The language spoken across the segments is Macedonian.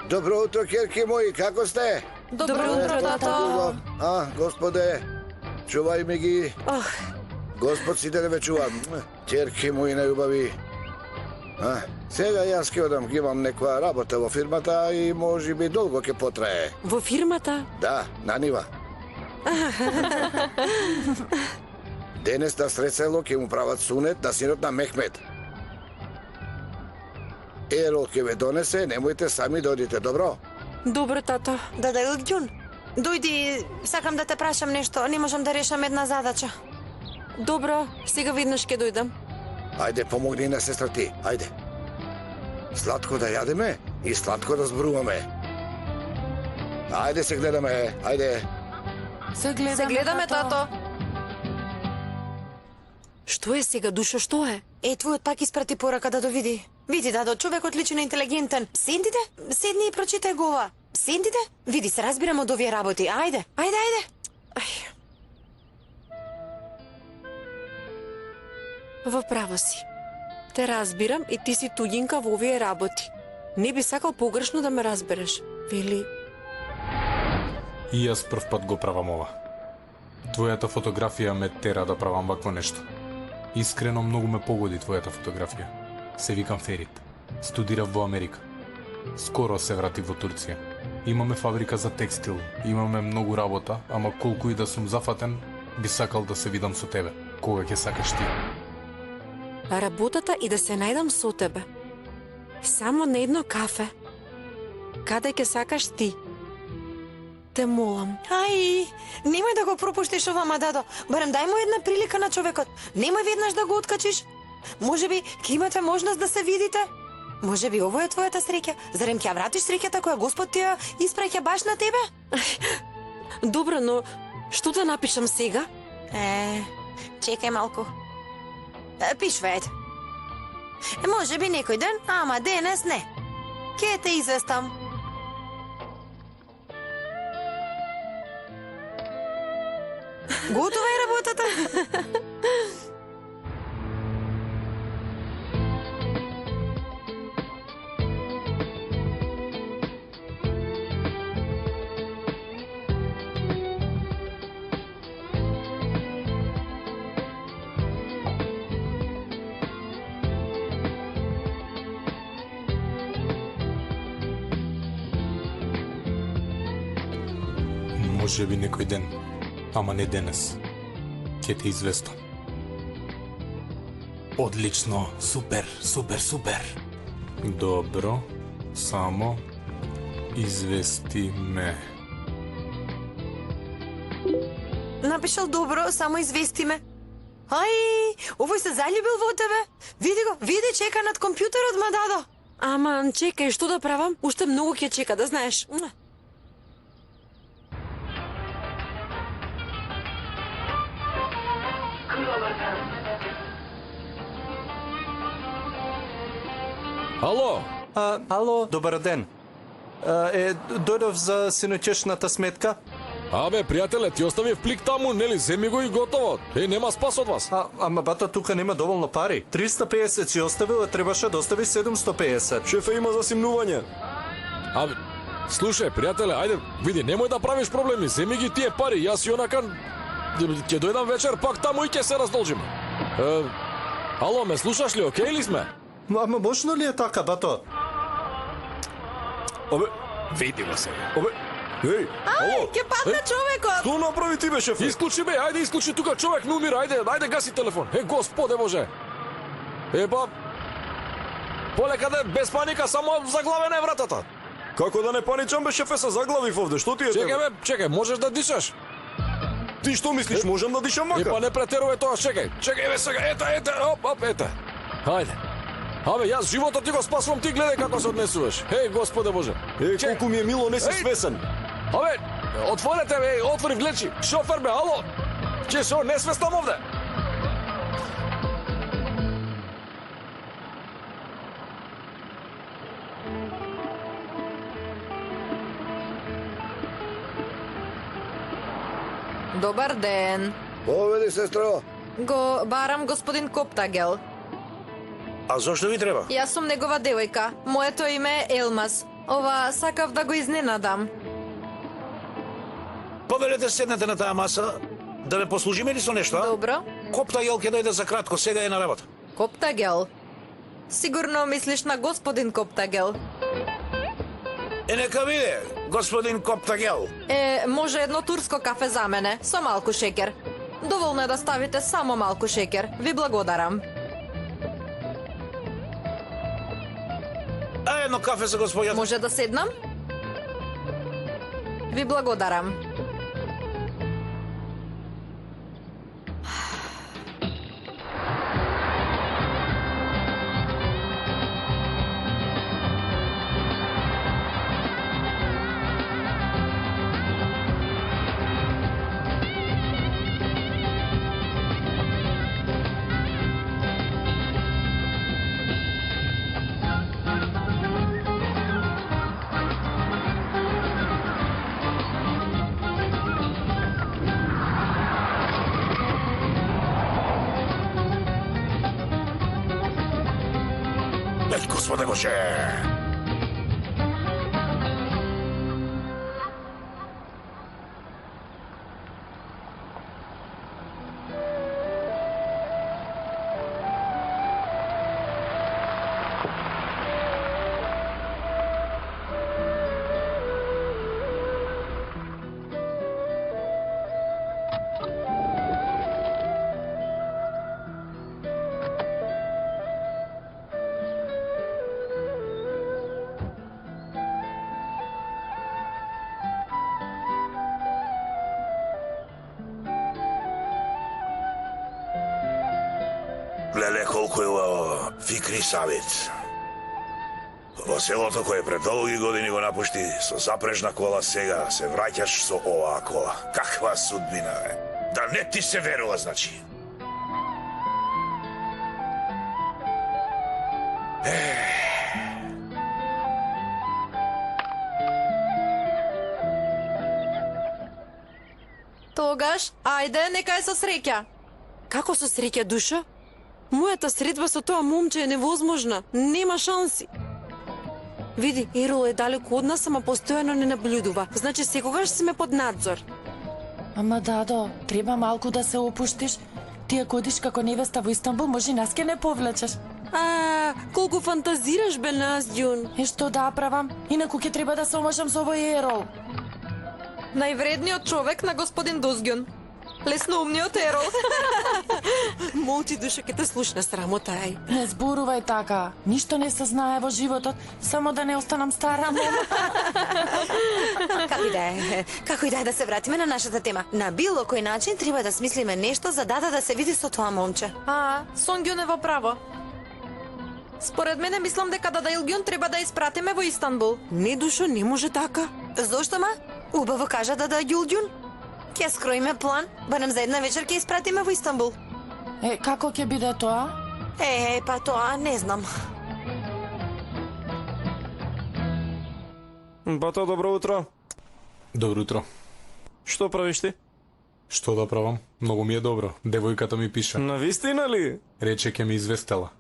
Добро утро, керки мои, како сте? Добро утро, тато. Господе, чувај ми ги. Господ сите да ве чува. Керки мои најубави. Сега јас ќе одам, ги имам некоја работа во фирмата и може би долго ќе потрае. Во фирмата? Да, на нива. Денес на сред село ќе му прават сунет на синот на Мехмед. Ерол ќе ве донесе, немојте сами да одите, добро? Добро, тато. Дада Илгјун, дојди, сакам да те прашам нешто, не можам да решам една задача. Добро, сега веднаш ќе дојдам. Ајде, помогни на сестра ти, ајде. Сладко да јадеме и сладко да зборуваме. Ајде се гледаме, ајде. Се гледаме, тато. Што е сега, Душо, што е? Твојот пак испрати порака да довиди. Види, Дадо, човекот личи на интелигентен. Седите, седни и прочитај го ова. Седите, види, се разбирам од овие работи. Ајде. Во право си. Те разбирам и ти си туѓинка во овие работи. Не би сакал погрешно да ме разбереш, вели. И јас прв пат го правам ова. Твојата фотографија ме тера да правам вакво нешто. Искрено многу ме погоди твојата фотографија. Се викам Ферит. Студирав во Америка. Скоро се вратив во Турција. Имаме фабрика за текстил, имаме многу работа, ама колку и да сум зафатен, би сакал да се видам со тебе. Кога ќе сакаш ти? Работата и да се најдам со тебе. Само на едно кафе. Каде ќе сакаш ти? Те молам. Немој да го пропуштиш ова, Дадо. Барем дај му една прилика на човекот. Немој веднаш да го откачиш. Можеби ќе имате можност да се видите. Можеби ово е твојата среќа. Зарем ќе вратиш среќата која Господ ти ја испраќа баш на тебе? Добро, но што да напишам сега? Чекај малку. Пишувајте. Можеби некој ден, ама денес не. Ке те известам. Готова е работата? Можеби некој ден, ама не денес. Ќе те известам. Одлично, супер. Добро, само извести ме. Напишал добро, само извести ме. Овој се заљубил во тебе. Види го, чека над компјутерот, Дадо. Ама, чекај, што да правам? Уште многу ќе чека, да знаеш. Ало? Ало, добар ден. Дојдов за синоќешната сметка? Абе, пријателе, ти оставив плик таму, нели, земи го и готово. Нема спас од вас. Ама бата, тука нема доволно пари. 350 си оставил, а требаше да остави 750. Шефе има засимнување. Абе, слушај, пријателе, ајде, види, немој да правиш проблеми, земи ги тие пари, јас и онака ќе дојдам вечер пак таму и ќе се раздолжиме. Ало, ме слушаш ли, окей ли сме? Ама можно ли е така, бато? Абе, види го се. Абе, ало. Ќе падне човекот. Што направи ти бе, шеф? Исклучи бе, ајде исклучи, тука човек не умира, ајде гаси телефон. Господе Боже. Полека да без паника, само заглавена е вратата. Како да не паничам бе, шефе, се заглавив овде, што ти е тебе? Чекај, можеш да дишаш? Ти што мислиш, можам да дишам мака? Па не претерувај тоа, чекај бе сега, ете. Хајде. Абе, јас животот ти го спасувам, ти гледај како се однесуваш. Господе Боже. Колку ми е мило, не си свесен. Абе, отворете бе, отвори, влечи. Шофер бе, ало. Че се несвестам овде? Добар ден. Поведи, сестро. Го барам господин Коптагел. А зошто ви треба? Јас сум негова девојка. Моето име е Елмаз. Ова сакав да го изненадам. Поберете седнете на таа маса, да ме послужиме ли со нешто? А? Добро. Коптагел ќе дојде за кратко, сега е на работа. Коптагел. Сигурно мислиш на господин Коптагел. Нека биде, господин Коптагел. Може едно турско кафе за мене, со малку шекер. Доволно е да ставите само малку шекер. Ви благодарам. А едно кафе за господјата. Може да седнам? Ви благодарам. Господе Боже! Леле, колку е ова Фикри Савит. Во селото кое пред долги години го напушти со запрежна кола, сега се враќаш со оваа кола. Каква судбина, бе? Да не ти се верува, значи. Тогаш, ајде, нека е со среќа. Како со среќа, Душо? Мојата средба со тоа момче е невозможна. Нема шанси. Види, Ерол е далеку од нас, ама постојано не наблюдува. Значи секогаш сме под надзор. Ама Дадо, треба малку да се опуштиш. Ти ако одиш како невеста во Истанбул, може нас ке не повлечеш. Колку фантазираш, бе, Наздјун. Што да правам? Инаку ќе треба да се омашам со овој Ерол. Највредниот човек на господин Дузгјун. Лесноумниот Ерол. Молчи, Душо, ке те слушна, срамота е. Не зборувај така. Ништо не се знае во животот, само да не останам стара мома. Како и да е да се вратиме на нашата тема. На било кој начин треба да смислиме нешто за Дада да се види со тоа момче. Сонгјун е во право. Според мене мислам дека Дада Илгјун треба да испратиме во Истанбул. Не, Душо, не може така. Зошто, ма? Убаво кажа Дада Илгјун. Ќе скроиме план, барем за една вечер ќе испратиме во Истанбул. Како ќе биде тоа? Па тоа не знам. Бато, добро утро. Добро утро. Што правиш ти? Што да правам? Многу ми е добро. Девојката ми пише. Навистина ли? Рече ќе ми известела.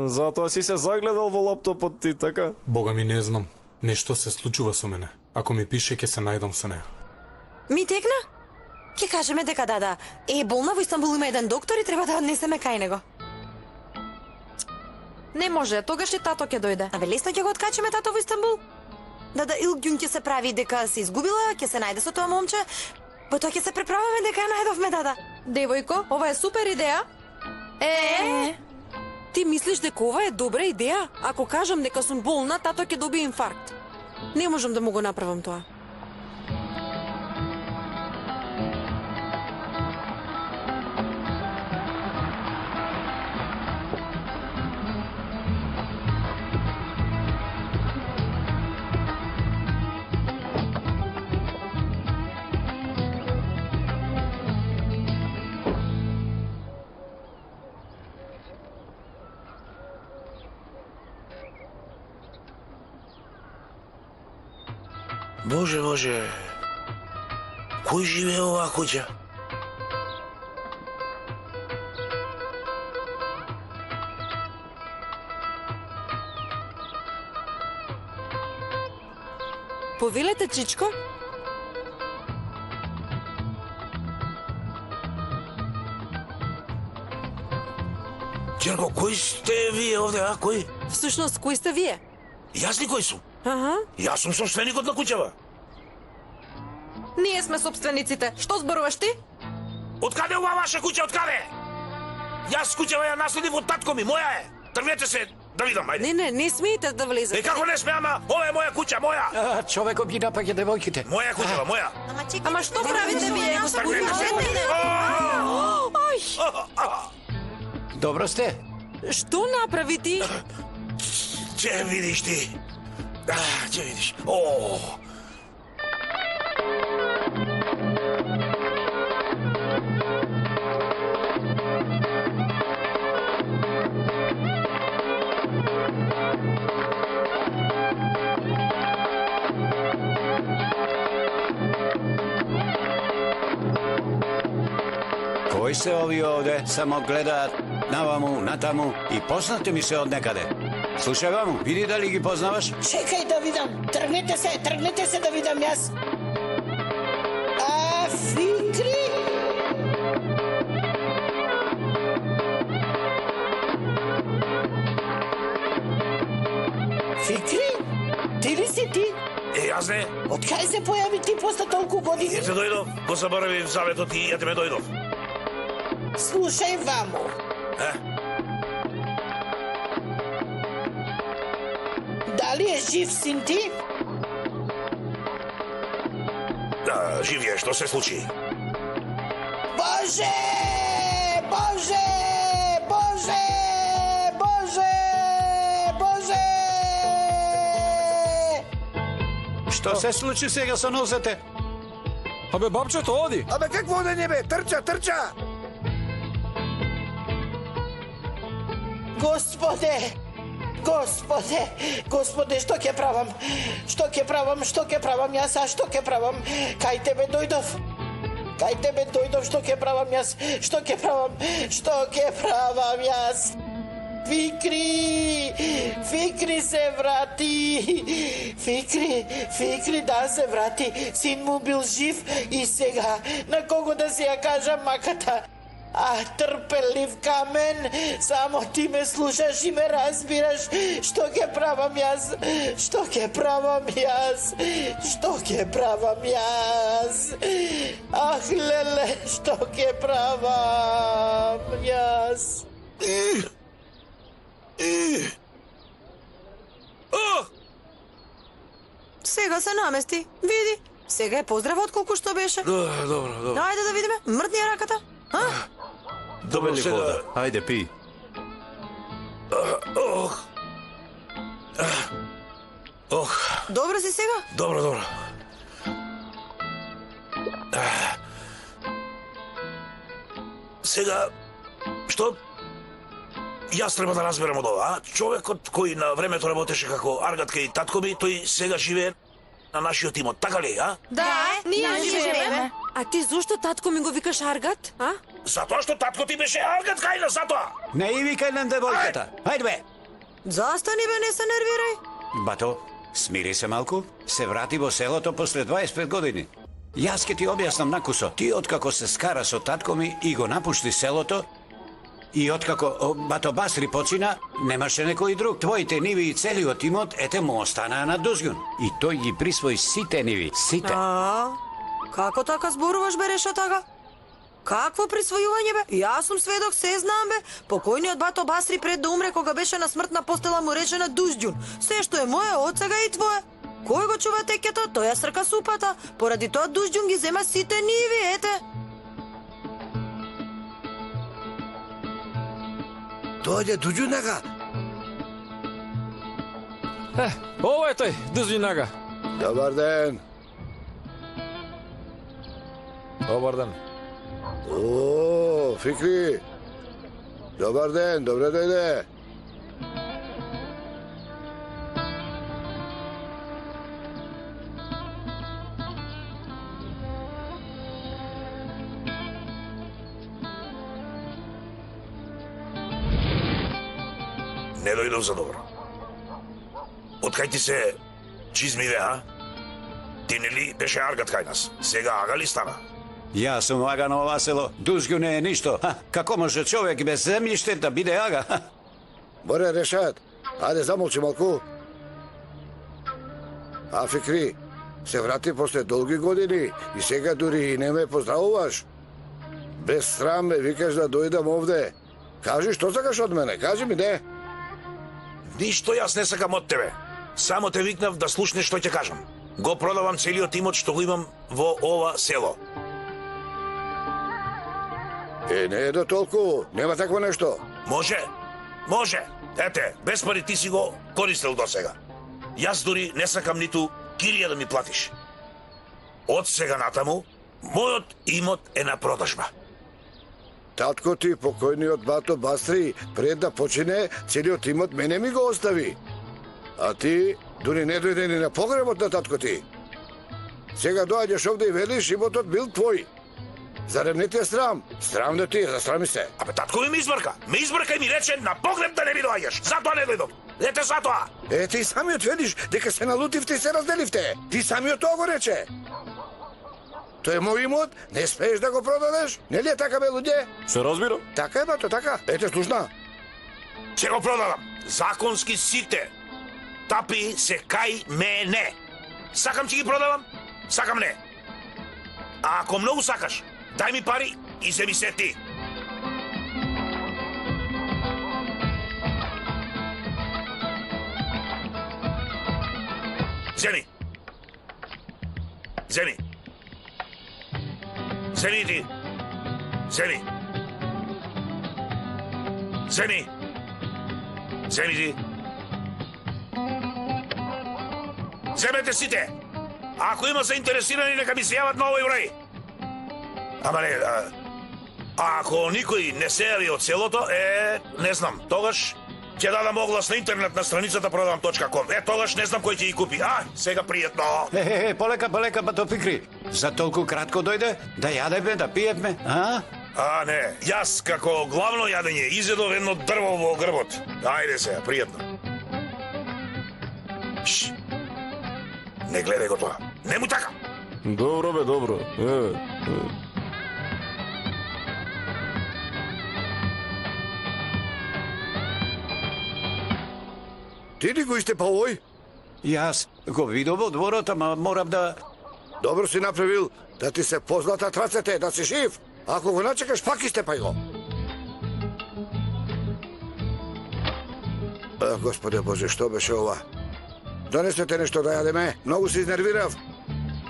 Затоа си се загледал во лаптопот ти, така? Бога ми не знам. Нешто се случува со мене. Ако ми пише, ќе се најдам со неа. Ми текна? Ќе кажеме дека Дада е болна, во Истанбул има еден доктор и треба да однесеме кај него. Не може, тогаш и тато ќе дојде. Абе лесно ќе го откачиме тато во Истанбул. Дада Илгјун ќе се прави дека се изгубила, ќе се најде со тоа момче, потоа ќе се преправаме дека ја најдовме Дада. Девојко, ова е супер идеја. Ти мислиш дека ова е добра идеја? Ако кажам дека сум болна, тато ќе добие инфаркт. Не можам да му го направам тоа. Боже, боже. Кој живее оваа куќа? Повелете, Чичко? Ќерко, кој сте вие овде, а? Кој? Всушност, кои сте вие? Јас ли кој сум? Аха. Јас сум собственикот на куќава. Ние сме собствениците. Што зборуваш ти? Откаде ова ваша куќа, откаде? Јас куќава ја наследив од татко ми, моја е. Тргнете се, да видам, ајде. Не смеете да влезете. Е, како не сме, ама, ова е моја куќа, моја. Човекот ги напаѓа девојките. Моја куќава, моја. Ама што правите вие, господин? Добро сте? Што направи ти? Ќе видиш ти. Ќе видиш. О! Кои се овие овде? Само гледаат наваму, натаму и познате ми се од некаде. Слушај ваму, види дали ги познаваш? Чекај да видам. Тргнете се да видам јас. А, Фикри? Фикри? Ти ли си ти? Јас не. Од кај се појави ти после толку години? Ете дојдов, го заборавив заветот и ете ме дојдов. Слушај ваму. Дали е жив син ти? Да, жив е, што се случи? Боже! Боже! Боже! Боже! Боже! Што се случи сега со нозете? Абе, бабчето, оди! Абе, какво одење, бе? Трча! Господе, што ќе правам? Што ќе правам јас, а што ќе правам? Кај тебе дојдов, што ќе правам јас? Што ќе правам јас? Фикри се врати. Фикри да се врати. Син му бил жив и сега на кого да се ја кажам маката? А, трпелив камен, само ти ме слушаш и ме разбираш. Што ќе правам јас? Ах, леле, што ќе правам јас? Сега се намести. Види. Сега е поздраво отколку што беше. Добро. Ајде да видиме. Мртни ја раката. Добро ли вода? Ајде, пи. Добро си сега? Добро. Сега, што? Јас треба да разберам од ова, а? Човекот кој на времето работеше како аргатка и татко ми, тој сега живее на нашиот имот, така ли, а? Да, ние живееме. А ти зошто татко ми го викаш Аргат, а? Затоа што татко ти беше аргат, кајна, затоа! Не и викај на девојката. Ајде бе. Застани бе, не се нервирај. Бато, смири се малку. Се врати во селото после 25 години. Јас ке ти објаснам накусо. Ти откако се скара со татко ми и го напушти селото, и откако Бато Басри почина, немаше некој друг. Твоите ниви и целиот имот ете му останаа на Дузгун. И тој ги присвои сите ниви, сите. Како така зборуваш, бе, Реша така? Какво присвојување, бе? Јас сум сведок, се знам, бе. Покојниот Бато Басри пред да умре, кога беше на смртна постела, му рече на Дузѓун. Се што е мое, од сега и твое. Кој го чува текето, тој ја срка супата. Поради тоа Дузѓун ги зема сите ниви, ете. Дојде Дуѓунага. Ова е тој, Дузѓунага. Добар ден. Добар ден. О, Фикри. Добар ден, добре дојде. Не дојдов за добро. Откај ти се чизмиве, а? Ти нели беше аргат кај нас? Сега ага ли стана? Јас сум ага на ова село. Дузгу не е ништо. Како може човек без земјиште да биде ага? Боре, Решат, ајде замолчи малку. А Фикри, се врати после долги години и сега дури и не ме поздравуваш. Без срам ме викаш да дојдам овде. Кажи што сакаш од мене, кажи ми де. Ништо јас не сакам од тебе. Само те викнав да слушнеш што ќе кажам. Го продавам целиот имот што го имам во ова село. Не е до толку, нема такво нешто. Може. Ете, без пари ти си го користил до сега. Јас дури не сакам ниту кирија да ми платиш. Од сега натаму, мојот имот е на продажба. Татко ти, покојниот бато Бастри, пред да почине, целиот имот мене ми го остави. А ти, дури не дојде ни на погребот на татко ти. Сега доаѓаш овде и велиш, имотот бил твој. Зарем не ти е срам? Срам да ти е, засрами се. Абе, татко ми избрка. Ме избрка и ми рече на погреб да не ми доаѓаш. Затоа не дојдов. Ете затоа. Ти самиот велиш дека се налутивте и се разделивте. Ти самиот тоа го рече. Тој е мој имот, не смееш да го продадеш? Нели е така, бе, луѓе? Се разбира. Така е, бато, така. Ете, слушна. Ќе го продадам. Законски сите тапи се кај мене. Сакам ќе ги продавам, сакам не. А ако многу сакаш, дај ми пари и земи се ти. Земи. Земи. Земи ти. Земи. Земи. Земи ти. Земете сите. Ако има заинтересирани, нека ми се јават на овој број. Ама не, ако никој не се јави од селото, не знам, тогаш ќе дадам оглас на интернет на страницата продавам.com. Тогаш не знам кој ќе ги купи. Сега пријатно. Полека, бато Фикри. За толку кратко дојде да јадеме, да пиеме, а? Не, јас како главно јадење изедов едно дрво во грбот. Ајде сега, пријатно. Не гледај го тоа. Не му така. Добро бе, добро. Ти ли го истепа овој? Јас го видов во дворот, ама морам да... Добро си направил да ти се позлатат рацете, да си жив. Ако го начекаш, пак истепај го. Господе Боже, што беше ова? Донесете нешто да јадеме, многу се изнервирав.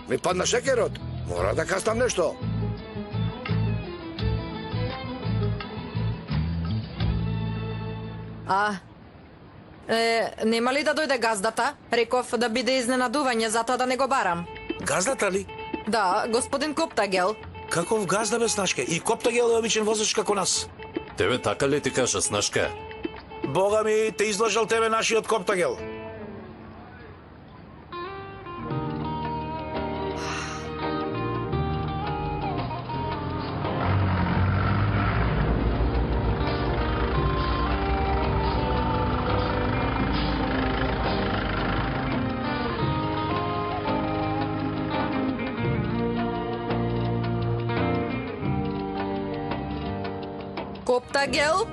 Ми падна шекерот, мора да кастам нешто. Нема ли да дојде газдата? Реков да биде изненадување, затоа да не го барам. Газдата ли? Да, господин Коптагел. Каков газда бе, Снашке? И Коптагел е обичен возач како нас. Тебе така ли ти кажа, Снашке? Бога ми, те излажал тебе нашиот Коптагел. Коптагел?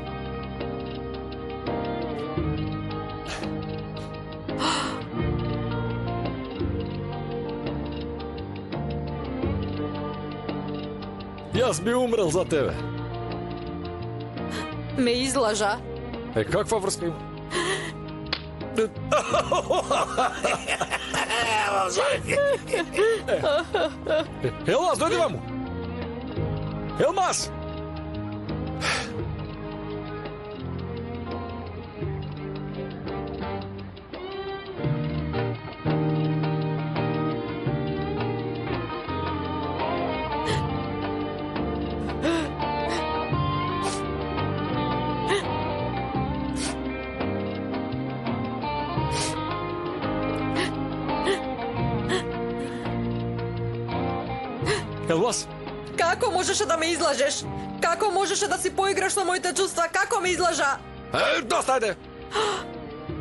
Јас би умрел за тебе. Ме излажа. Каква врска има? Елмас, дојди ваму! Елмас! Елмас? Како можеше да ме излажеш? Како можеше да си поиграш со моите чувства? Како ме излажа? Доста, ајде!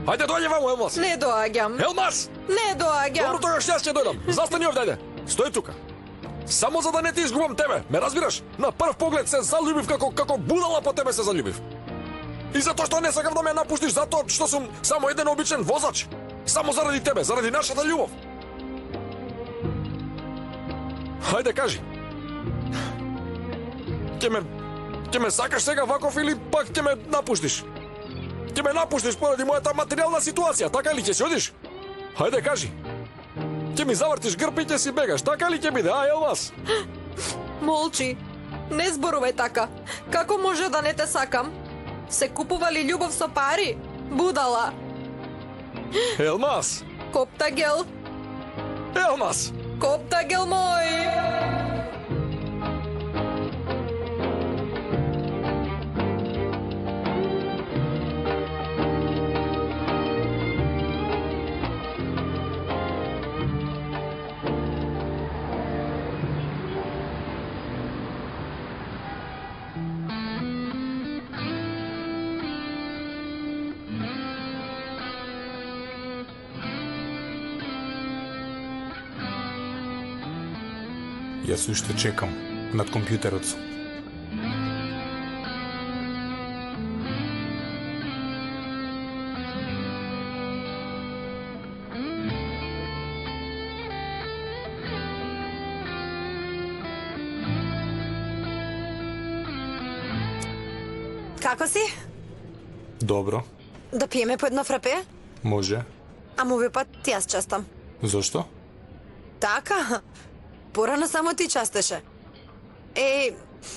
Хајде, доаѓи ваму, Елмас! Не доаѓам. Елмас! Не доаѓам. Добро, тогаш јас ќе дојдам. Застани овде, ајде. Стој тука. Само за да не ти изгубам тебе, ме разбираш? На прв поглед се заљубив како будала по тебе се заљубив. И затоа што не сакам да ме напуштиш, затоа што сум само еден обичен возач. Само заради тебе, заради нашата љубов. Хајде, кажи. Ќе ме сакаш сега ваков или пак ќе ме напуштиш? Ќе ме напуштиш поради мојата материјална ситуација, така ли ќе си одиш? Хајде, кажи. Ќе ми завртиш грб и ќе си бегаш, така ли ќе биде, а, Елмас? Молчи. Не зборувај така. Како може да не те сакам? Се купува ли љубов со пари? Будала. Елмас! Коптагел. Елмас! Коптагел мој! Јас уште чекам над компјутерот сум. Како си? Добро, Да пиеме по едно фрапе? може. Ама овој пат јас частам. Зошто? Така? Порано само ти частеше.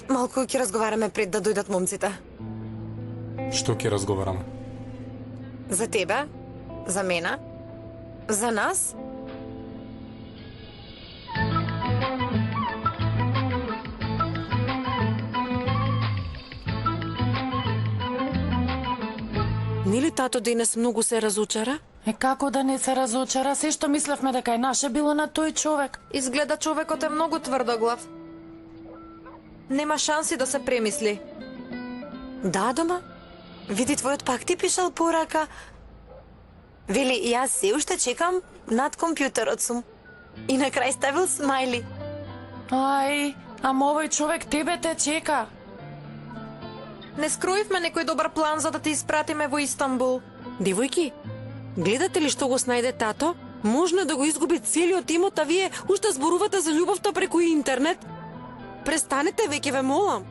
Малку ќе разговараме пред да дојдат момците. Што ќе разговараме? За тебе, за мене, за нас. Нели тато денес многу се разочара? Како да не се разочара? Се што мислевме дека е наше било на тој човек. Изгледа човекот е многу тврдоглав. Нема шанси да се премисли. Да, дома. Види, твојот пак ти пишал порака. Вели, јас се уште чекам над компјутерот сум. И на крај ставил смајли. Ај, ама овој човек тебе те чека. Не скроивме некој добар план за да те испратиме во Истанбул. Девојки, гледате ли што го снајде тато? Можно да го изгуби целиот имот, а вие уште зборувате за љубовта преку интернет? Престанете веќе, ве молам.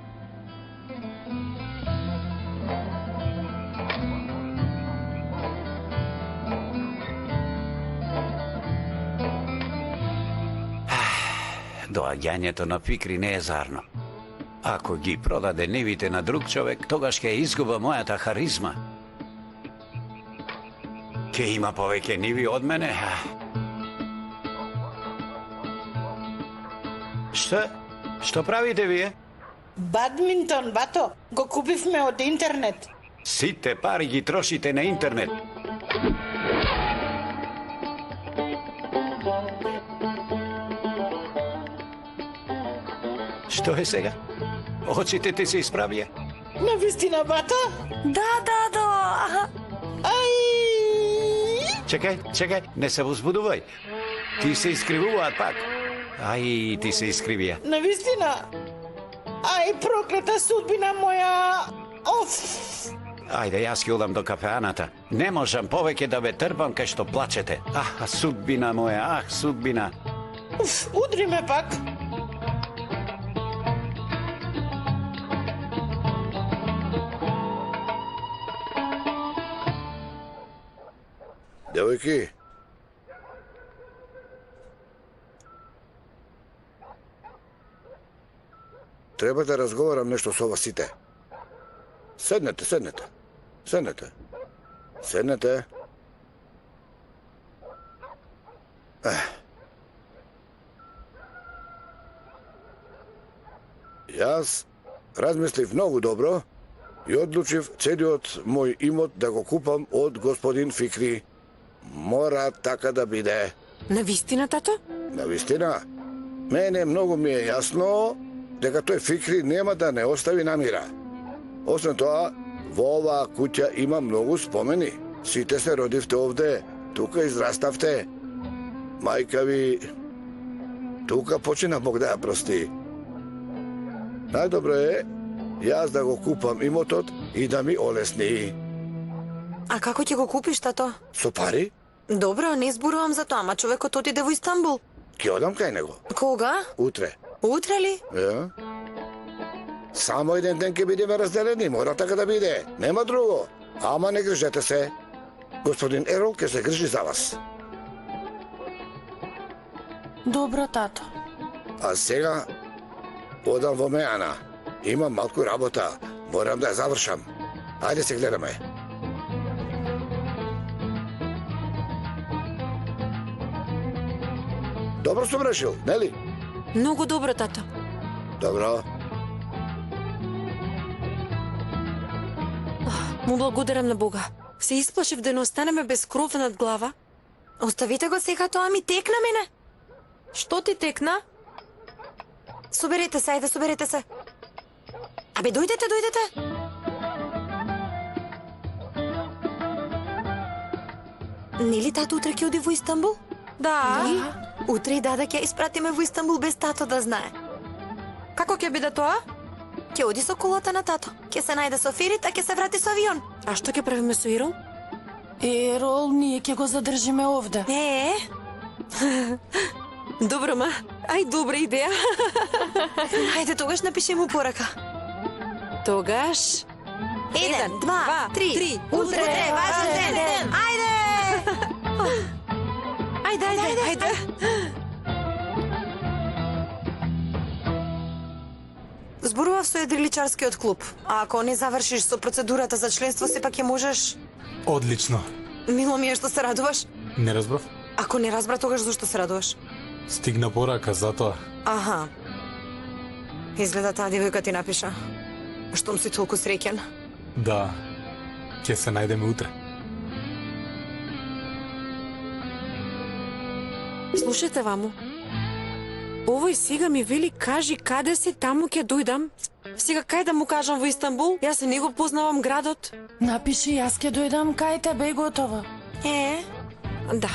Доаѓањето на Фикри не е зарно. Ако ги продаде нивите на друг човек, тогаш ќе изгуба мојата харизма. Ќе има повеќе ниви од мене. Што правите вие? Бадминтон, бато. Го купивме од интернет. Сите пари ги трошите на интернет. Што е сега? Очите ти се исправија? Навистина, бато? Да, дадо. Ај! Чекај, не се возбудувај. Ти се искривуваат пак. Ај, ти се искривија. Навистина? Ај, проклета судбина моја. Оф! Ајде, јас ќе одам до кафеаната. Не можам повеќе да ве трпам кај што плачете. Судбина моја, судбина. Уф, удри ме пак. Девојки, треба да разговарам нешто со вас сите. Седнете. Јас размислив многу добро и одлучив целиот мој имот да го купам од господин Фикри. Мора така да биде. Навистина, тато? Навистина? Мене многу ми е јасно дека тој Фикри нема да не остави на мира. Освен тоа, Во оваа куќа има многу спомени. Сите се родивте овде, тука израставте. Мајка ви тука почина Бог да ја прости. Најдобро е јас да го купам имотот и да ми олесни. А како ќе го купиш, тато? Со пари? Добро, не зборувам за тоа, ама човекот отиде во Истанбул. Ќе одам кај него. Кога? Утре. Утре ли? Ја? Само еден ден ќе бидеме разделени, мора така да биде. Нема друго. Ама не грижете се. Господин Ерол ќе се грижи за вас. Добро, тато. А сега одам во Меана. Имам малку работа. Морам да ја завршам. Ајде се гледаме. Добро сум решил, нели? Многу добро, тато. Добро. Му благодарам на Бога. Се исплашив да не останеме без кров над глава. Оставите го сега, тоа ми текна мене. Што ти текна? Соберете се, ајде, соберете се. Абе, дојдете, дојдете. Нели тато утре ќе оди во Истанбул? Да. Утре и дада ќе испратиме во Истанбул без тато да знае. Како ќе биде тоа? Ќе оди со колата на тато. Ќе се најде со Ферит, а ќе се врати со авион. А што ќе правиме со Ирол? Ерол, ние ќе го задржиме овде. Добро, ма. Ај, добра идеја. Ајде, тогаш напиши му порака. Тогаш... 1, 2, 3. Утре е важен ден. Ајде! Ајде. Зборував со едриличарскиот клуб. А ако не завршиш со процедурата за членство, сепак ќе можеш... Одлично. Мило ми е што се радуваш. Не разбрав? Ако не разбра, тогаш зашто се радуваш? Стигна порака, затоа. Аха. Изгледа таа девојка ти напиша. Штом си толку среќен. Да. Ќе се најдеме утре. Слушайте, ваму. Овој сега ми вели, кажи каде си, таму ќе дојдам. Сега кај да му кажам во Истанбул? Јас не го познавам градот. Напиши, јас ќе дојдам кај тебе и готово. Да.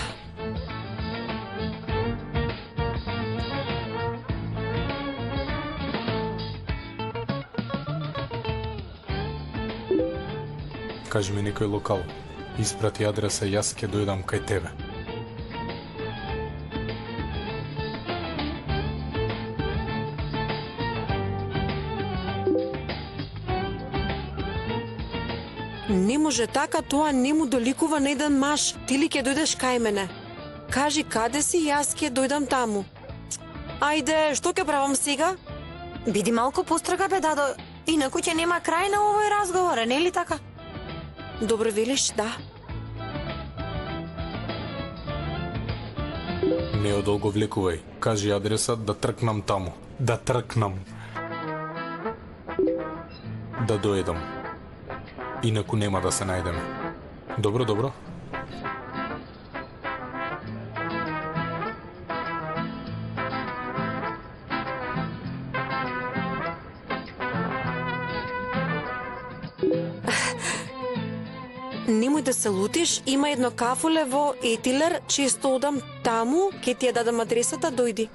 Кажи ми некој локал. Испрати адреса, јас ќе дојдам кај тебе. Не може така, тоа не му доликува на еден маж. Ти ли ќе дојдеш кај мене? Кажи каде си, јас ќе дојдам таму. Ајде, што ќе правам сега? Биди малку пострага, бе, дадо. Инаку ќе нема крај на овој разговор, не ли така? Добро велиш, да. Не одолго влекувај. Кажи адресат да тркнам таму. Да тркнам. Да доедам. Инаку нема да се најдеме. Добро, добро. Немој да се лутиш, има едно кафуле во Етилер, често одам таму, ќе ти ја дадам адресата, дојди.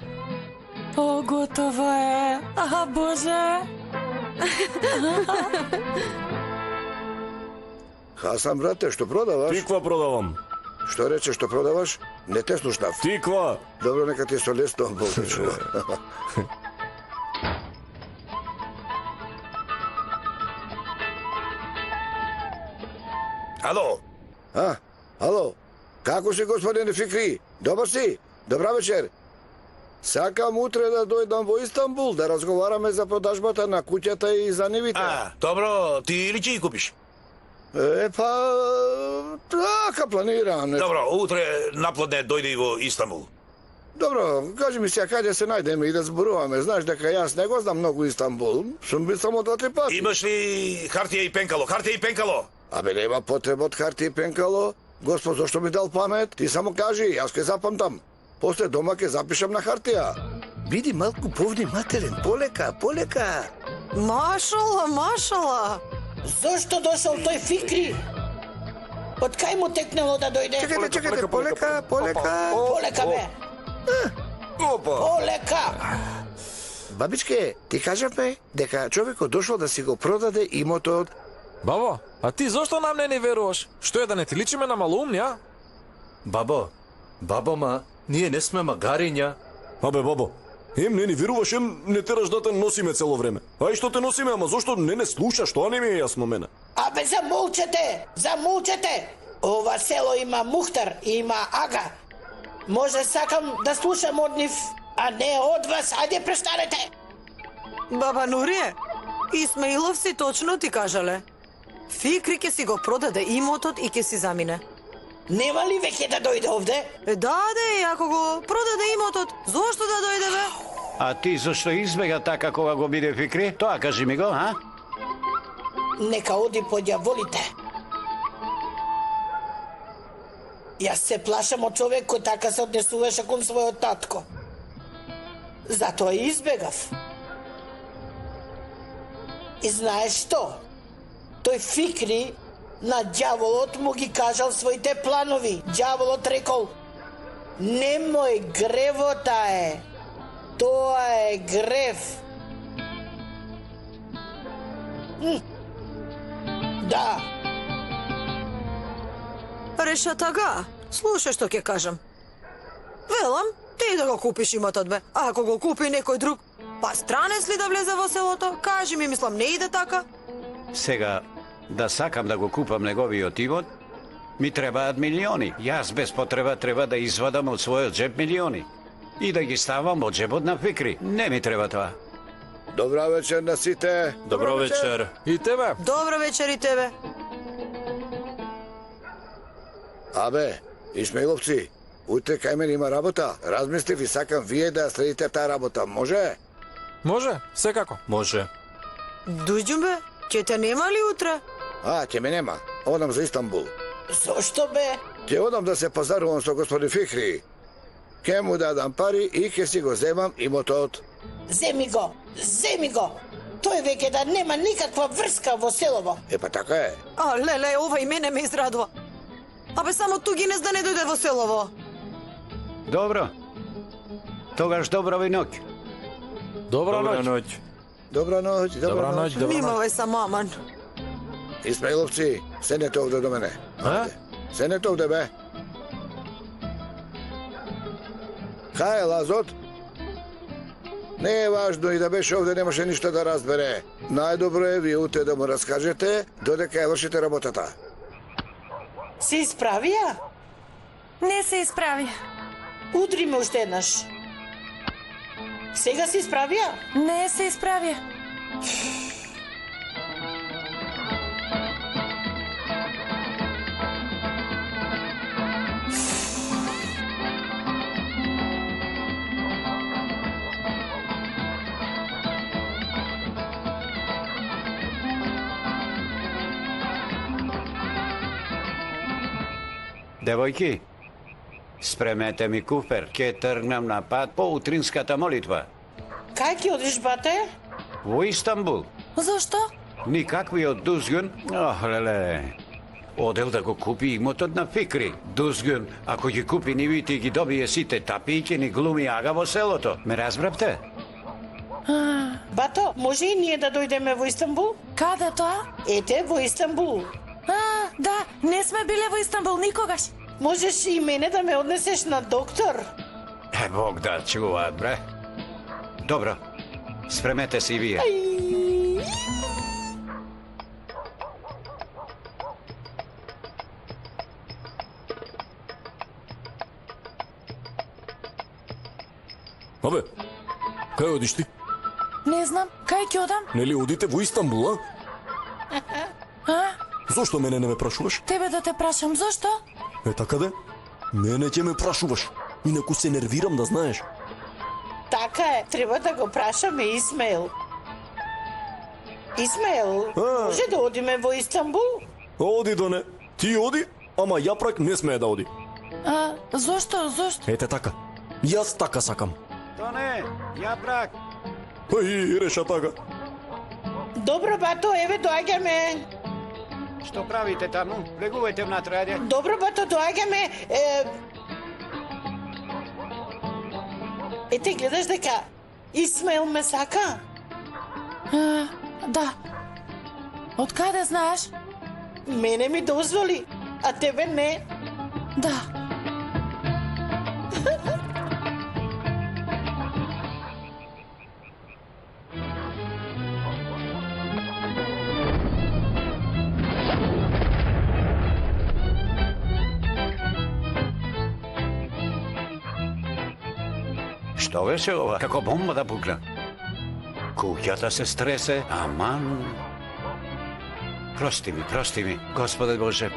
О, готово е. Аха, Боже. Хасан, брате, што продаваш? Тиква продавам. Што рече, што продаваш? Не те слушнав. Тиква. Добро, нека ти со лесно Бог те чува. Ало? Ало? Како си, господине Фикри? Добар си? Добра вечер. Сакам утре да дојдам во Истанбул, да разговараме за продажбата на куќата и за нивите. Добро, ти или ќе ги купиш? Така планирам. Добро, утре наплодне дојди во Истанбул. Добро, кажи ми сега каде се најдеме и да зборуваме. Знаеш дека јас не го знам многу Истанбул. Сум бил само 2-3 пати. Имаш ли хартија и пенкало? Хартија и пенкало? Абе, нема потреба од хартија и пенкало. Господ, зашто ми дал памет? Ти само кажи, јас ќе запамтам. После дома ќе запишам на хартија. Биди малку повнимателен, полека, полека. Машала, машала. Зошто дошол тој Фикри? Од кај му текнало да дојде? Чекајте, полека. Полека, бе. Полека. Бабичке, ти кажавме дека човекот дошол да си го продаде имотот. Бабо, а ти зошто нам не ни веруваш? Што е да не ти личиме на малоумни, а? Бабо, ние не сме магариња. Абе, бабо, ем не ни веруваш, ем не тераш да те носиме цело време. Ај што те носиме, ама зошто не слушаш, тоа не ми е јасно мене. Абе, замолчете! Ова село има мухтар и има ага. Може сакам да слушам од нив, а не од вас. Ајде, престанете! Баба Нурие, Исмаилов си точно ти кажале. Фикри ќе си го продаде имотот и ќе си замине. Нема ли веќе да дојде овде? Да, ако го продаде имотот, зошто да дојде, бе? А ти зашто избега така кога го биде Фикри? Тоа кажи ми го, а? Нека оди по ѓаволите. Јас се плашам од човек кој така се однесуваше кон својот татко. Затоа и избегав. И знаеш што? Тој Фикри на ѓаволот му ги кажал своите планови. Ѓаволот рекол: немој, гревота е. Тоа е грев. Да. Реша тага. Слушај што ќе кажам. Велам, ти да го купиш имотот, бе. А ако го купи некој друг, па странец ли да влезе во селото? Кажи ми, мислам, не иде така. Сега, да сакам да го купам неговиот имот, ми требаат милиони. Јас без потреба треба да извадам од својот джеб милиони и да ги ставам од джебот на Фикри. Не ми треба тоа. Добра вечер на сите. Добро вечер. И тебе. Добро вечер и тебе. Абе, Исмаиловци, утре кај мене има работа. Размислив и сакам вие да следите таа работа. Може? Може, секако. Може. Дујđum, бе, ќе те нема ли утре? Ќе ме нема. Одам за Истанбул. Зошто, бе? Ќе одам да се пазарувам со господин Фикри. Ке му дадам пари и ке си го земам имотот. Земи го. Тој веќе да нема никаква врска во селово. Па така е. А, леле, ова и мене ме израдува. Абе, само Тугинес да не дојде во селово. Добро. Тогаш добро ви ноќ. Добра ноќ. Добра ноќ. Мимавај са, маман. Исмаиловци, седнете овде до мене. Седнете овде, бе. Кај е Лазот? Не е важно и да беше овде, немаше ништо да разбере. Најдобро е вие утре да му раскажете додека ја вршите работата. Се исправија? Не се исправи. Удри ме уште еднаш. Сега се исправија? Не се исправи. Девојки, спремете ми куфер, ќе тргнам на пат по утринската молитва. Кај ќе одиш, бате? Во Истанбул. Зошто? Никаквиот Дузгун, леле. Одел да го купи имотот на Фикри. Дузгун, ако ги купи нивите и ги добие сите тапи, ќе ни глуми ага во селото. Ме разбравте? Бато, може и ние да дојдеме во Истанбул? Каде тоа? Ете, во Истанбул. Да, не сме биле во Истанбул никогаш. Можеш и мене да ме однесеш на доктор? Бог да чуваат, бре. Добро, спремете се и вие. Абе, кај одиш ти? Не знам, кај ќе одам? Нели одите во Истанбул, А? Зошто мене не ме прашуваш? Тебе да те прашам, зошто? Е така де? Мене ќе ме прашуваш. Инаку се нервирам, да знаеш. Така е, треба да го прашаме Исмаил. Исмаил, може да одиме во Истанбул? Оди, Доне. Ти оди, ама Јапрак не смее да оди. Зошто? Ете така. Јас така сакам. Доне, Јапрак. Реша така. Добро, бато, еве доаѓаме. Што правите таму? Влегувајте внатре, ајде. Добро, бато, доаѓаме. Ете, гледаш дека Исмаил ме сака? Да. Од каде знаеш? Мене ми дозволи, а тебе не. Да. Што беше ова? Како бомба да пукна. Куќата се стресе, аман. Прости ми, Господе Боже.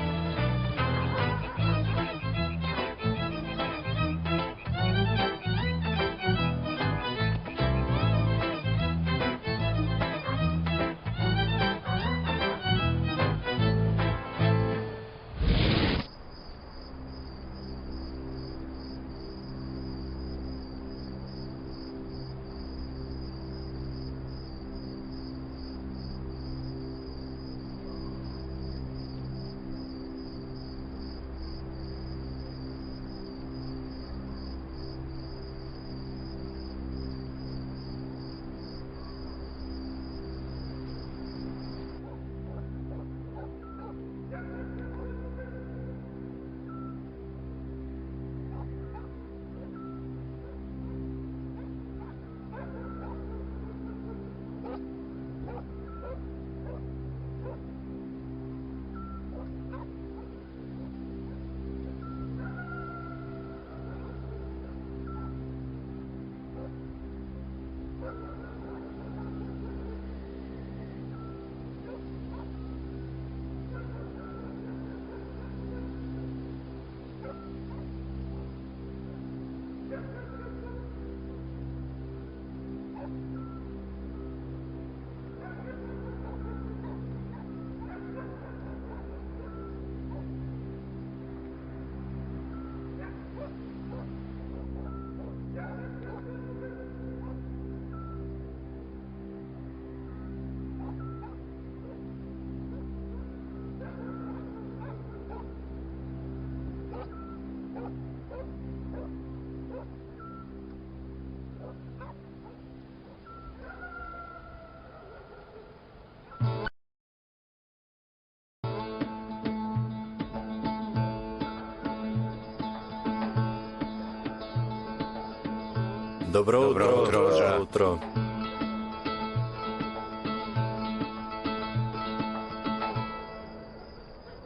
Добро утро. утро.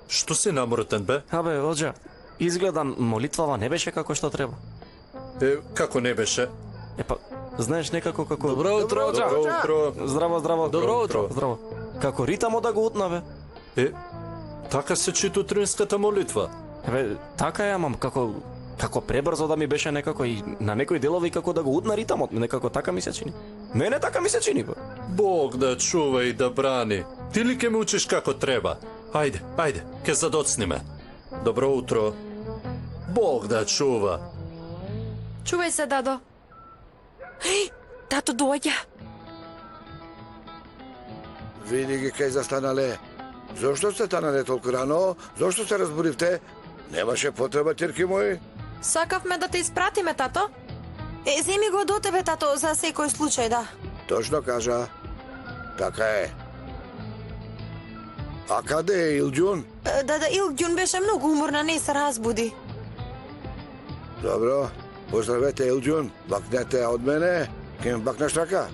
Што си намрутен, бе? Абе, Оџа, изгледам молитвава не беше како што треба. Како не беше? Епа, знаеш некако како... Добро утро, Оџа. Добро утро. Здраво. Добро утро. Здраво. Како ритамо да го утна, бе? Така се чита утринската молитва. Бе, така е, амам, како пребрзо да ми беше некако и на некои делови како да го утна ритамот, некако така ми се чини. Мене така ми се чини, бе. Бог да чува и да брани. Ти ли ке ме учиш како треба? Ајде, ке задоцниме. Добро утро. Бог да чува. Чувај се, дадо. Тато доаѓа. Види ги кај застанале. Зошто сте станале толку рано? Зошто се разбудивте? Немаше потреба, тирки мои. Сакавме да те испратиме, тато. Земи го до тебе, тато, за секој случај, да. Точно кажа. Така е. А каде е Илџун? Да, Илѓун беше многу уморна, не се разбуди. Добро, поздравете Илџун. Бакнете од мене. Ке ми бакнеш рака?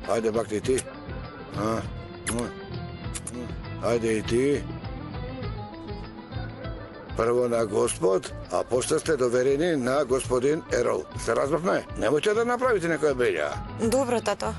Ајде, бакни ти. Ајде и ти. Прво на Господ, а после сте доверени на господин Ерол. Се разбавме? Немојте да направите некоја бења. Добро, тато.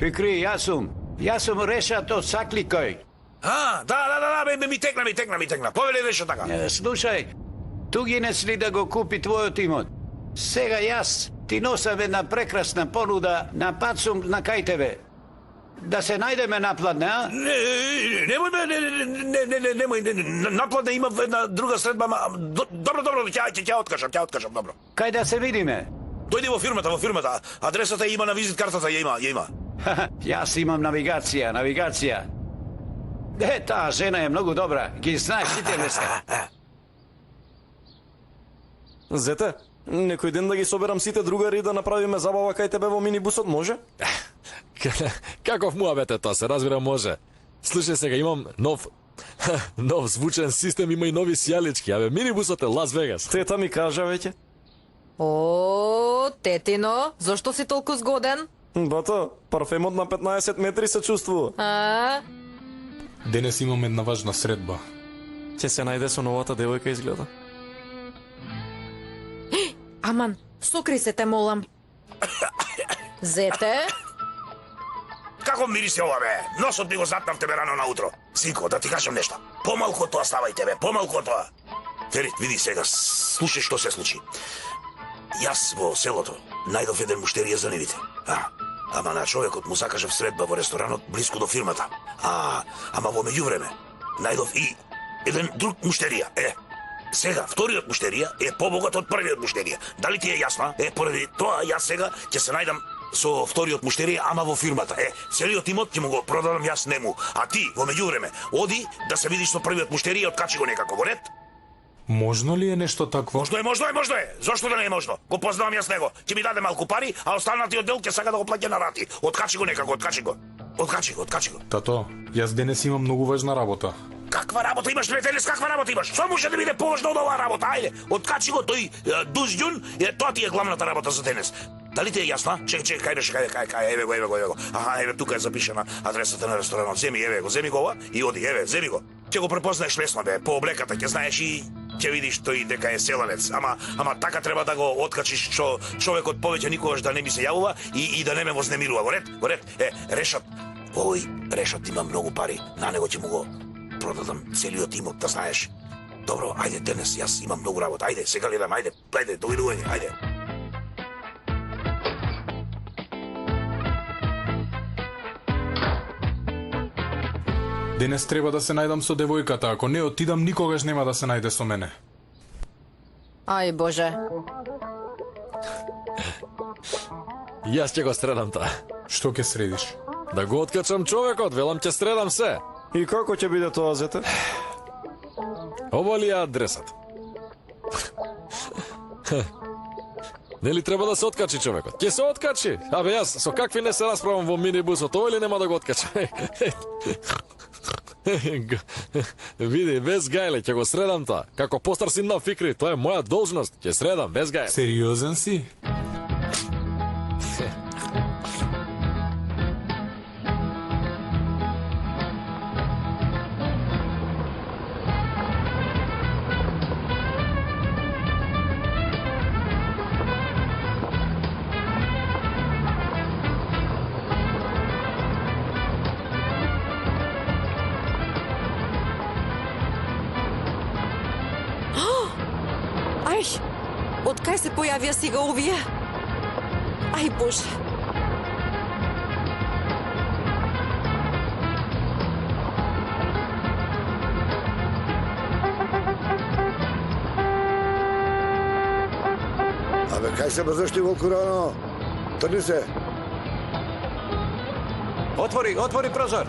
Фикри, јас сум Решат од Сакликој. Да, ми текна. Повели Решат така. Слушај, Тугинец ли да го купи твојот имот? Сега јас ти носам една прекрасна понуда, на пат сум на кај тебе. Да се најдеме напладне, а? Немој, напладне има една друга средба, добро, ќе откажам, добро. Кај да се видиме? Дојди во фирмата, адресата има на визит картата, ја има. Јас имам навигација. Таа жена е многу добра, ги знаеш сите места. Зете, некој ден да ги соберам сите другари да направиме забава кај тебе во минибусот, може? Каков муабет е тоа, се разбира, може. Слушај сега, имам нов звучен систем, има и нови сијалички. Абе, минибусот е Лас Вегас. Тета ми кажа веќе. О, тетино, зошто си толку згоден? Бато, парфемот на 15 метри се чувствува. Денес имам една важна средба. Ќе се најде со новата девојка изгледа. Аман, сокри се те молам. Зете? Како мириси ова, бе? Носот ми го запнав тебе рано наутро. Синко, да ти кажам нешто. Помалку од тоа ставај тебе, помалку од тоа. Ферит, види сега, слушај што се случи. Јас во селото најдов еден муштерија за нивите. Ама на човекот му закажав средба во ресторанот блиску до фирмата. Ама во меѓувреме најдов и еден друг муштерија. Сега, вториот муштерија е побогат од првиот муштерија. Дали ти е јасно? Поради тоа јас сега ќе се најдам со вториот муштерија, ама во фирмата. Целиот имот ќе му го продадам јас нему. А ти, во меѓувреме, оди да се видиш со првиот муштерија, откачи го некако во ред. Можно ли е нешто такво? Можно е. Зошто да не е можно? Го познавам јас него. Ќе ми даде малку пари, а останатиот дел ќе сака да го плаќа на рати. Откачи го некако, откачи го. Тато, јас денес имам многу важна работа. Каква работа имаш, денес? Каква работа имаш? Што може да биде поважно од оваа работа? Ајде, откачи го тој Дуздјун, тоа ти е главната работа за денес. Дали ти е јасно? Чекај, кај беше, еве го. Еве тука е запишана адресата на ресторанот. Земи го ова и оди, земи го. Ќе го препознаеш лесно, бе, по облеката ќе знаеш и ќе видиш тој дека е селанец. Ама така треба да го откачиш што човекот повеќе никогаш да не ми се јавува и да не ме вознемирува. Во ред. Решат. Овој Решат има многу пари. На него ќе му го продадам целиот имот, да знаеш. Добро, ајде денес, јас имам многу работа. Ајде, сега гледам, ајде, довидување, ајде. Денес треба да се најдам со девојката, ако не отидам никогаш нема да се најде со мене. Ај Боже. Јас ќе го средам таа. Што ќе средиш? Да го откачам човекот, велам ќе средам се. И како ќе биде тоа, зете? Ова ли е адресат? Нели треба да се откачи човекот? Ќе се откачи. Абе јас со какви не се расправам во минибусот, ова ли нема да го откача? Види, без гајле, ќе го средам таа. Како постар син на Фикри, тоа е моја должност. Ќе средам, без гајле. Сериозен си? Од кај се појавија сега овие? Ај Боже. Абе, кај се брзаш ти, Волку, рано? Трни се. Отвори прозор.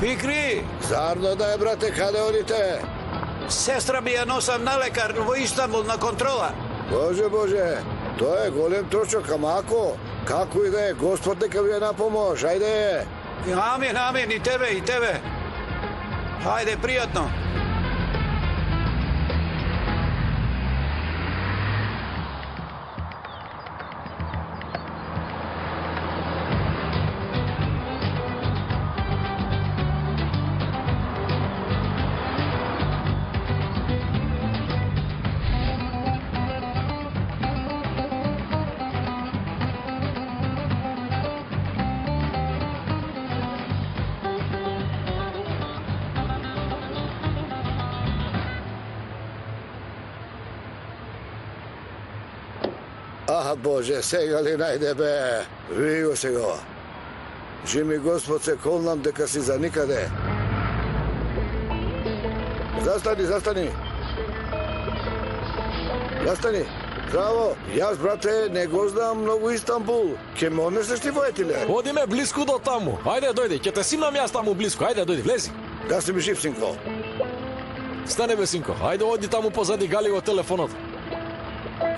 Фикри! Зарно да е, брате, каде одите? Сестра ми ја носам на лекар во Истанбул на контрола. Боже, тоа е голем трошок, ама како и да е, Господ нека ви е на помош, ајде. Амин, и тебе. Ајде, пријатно. Аха, Боже, сега ли најде бе? Ви го сега. Жими Господ се колнам дека си за никаде. Застани. Застани. Здраво, јас, брате, не го знам многу Истанбул. Ке ме однесеш ти воетиле? Оди ме блиску до таму. Ајде, дојди, ќе те симнам јас таму блиску. Ајде, дојди, влези. Да си ми жив, синко. Стане бе, синко. Ајде, оди таму позади Гали во телефонот.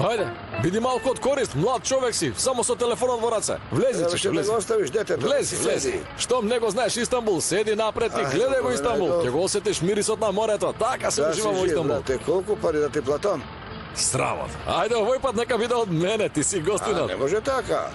Ајде, биди малку од корист, млад човек си, само со телефонот во раце. Влези, Ще влези. го оставиш детето. Влези. Штом не го знаеш Истанбул, седи напред и гледај го Истанбул. Ќе го осетиш мирисот на морето. Така се ужива во Истанбул. Брате, колку пари да ти платам? Срамот. Ајде, овој пат нека биде од мене, ти си гостинот. Не може така.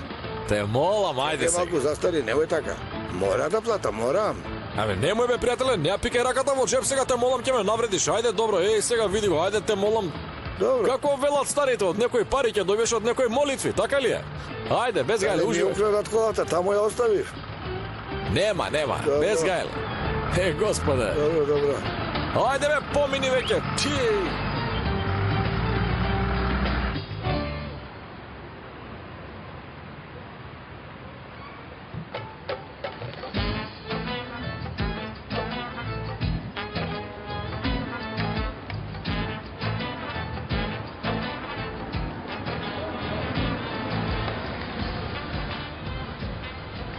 Те молам, ајде се. Малку застари, немој така. Мора да платам, морам. Абе, немој бе, пријателе, не ја пикај раката во джеб, сега те молам ќе ме навредиш. Ајде, добро, сега види го, ајде те молам. Добро. Како велат старите, од некој пари ќе добиеш од некој молитви, така ли е? Ајде, без гајле, Ми уживај. украдат колата, таму ја оставив. Нема, Добро. без гајле. Господе. Добро. Ајде бе, помини веќе. Ти.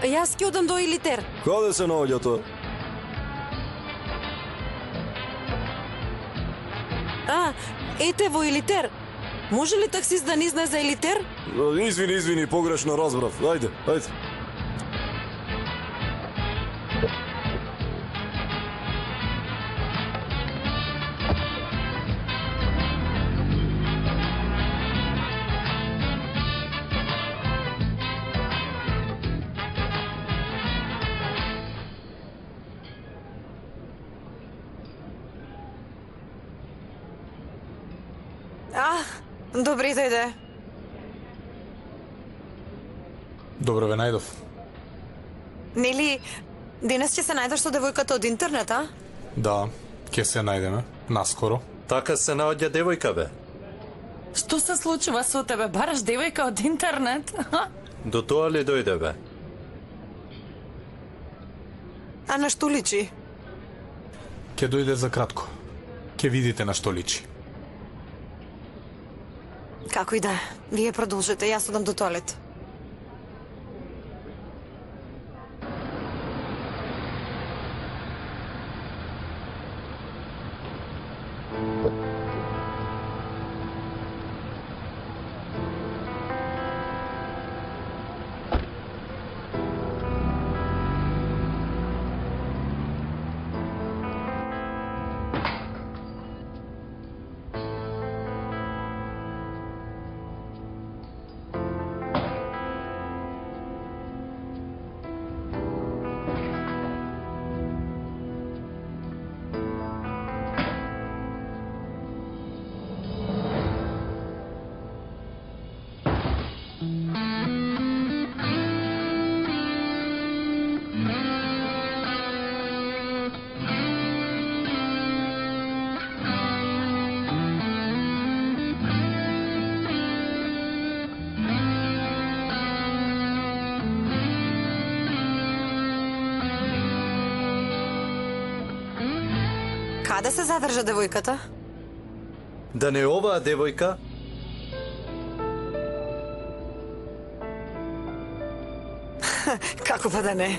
Јас ќе одам до Илитер. Каде се наоѓа тоа? Ете во Илитер. Може ли таксист да ни знае за Илитер? Извини, погрешно разбрав. Ајде. Добри дојде. Добро ве најдов. Нели, денес ќе се најдеш со девојката од интернет, а? Да, ќе се најдеме, наскоро. Така се наоѓа девојка, бе. Што се случува со тебе? Бараш девојка од интернет? До тоа ли дојде, бе? А на што личи? Ќе дојде за кратко. Ќе видите на што личи. Како и да, вие продолжете, јас одам до тоалет. Каде се задржа девојката? Да не оваа девојка? Како па да не?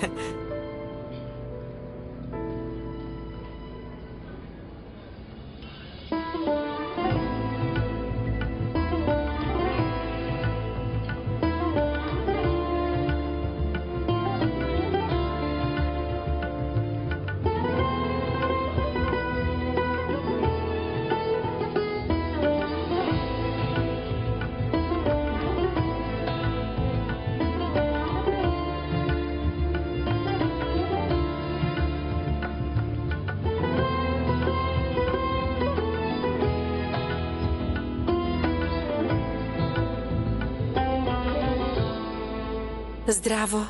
Здраво.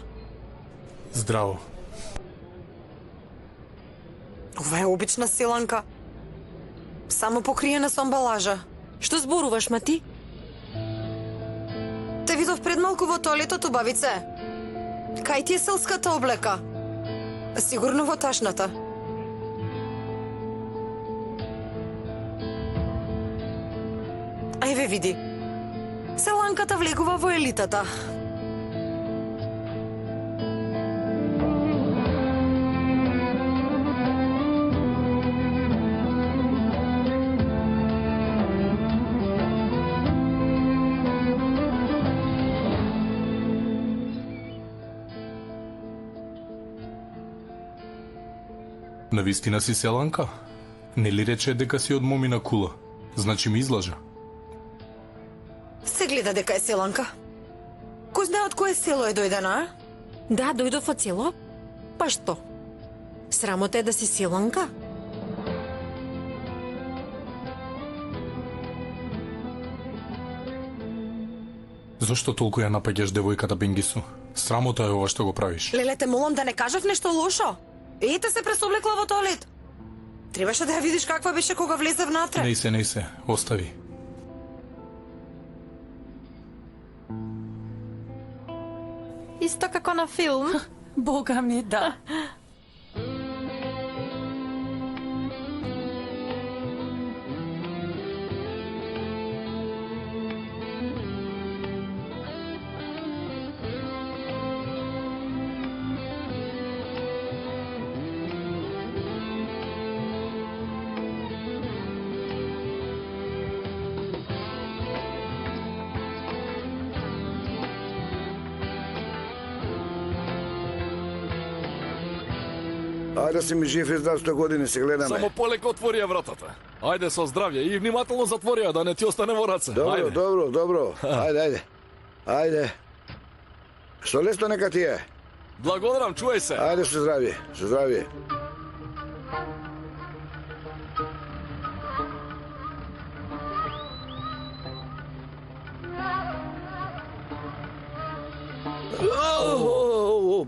Здраво. Ова е обична силанка. Само покриена со амбалажа. Што зборуваш, ма ти? малку во тоалетот, убавице. Кај ти е селската облека? Сигурно во ташната. Ајве види. Селанката влегува во елитата. Навистина си селанка? Нели рече дека си од момина кула? Значи ми излажа. Се гледа дека е селанка. Кој знае од кое село е дојдена, а? Да, дојдов од село. Па што? Срамота е да си селанка? Зошто толку ја напаѓаш девојката Бенгису? Срамота е ова што го правиш. Леле, те молам да не кажав нешто лошо. Ете се пресоблекла во тоалет. Требаше да ја видиш каква беше кога влезе внатре. Не се, остави. Исто како на филм. Бога ми, да. Ајде си ми жив и здрав 100 години, се гледаме. Само полеко отворија вратата. Ајде со здравје и внимателно затворија да не ти остане во раце. Добро, добро. Ајде. Што лесно нека ти е. Благодарам, чувај се. Ајде со здравје.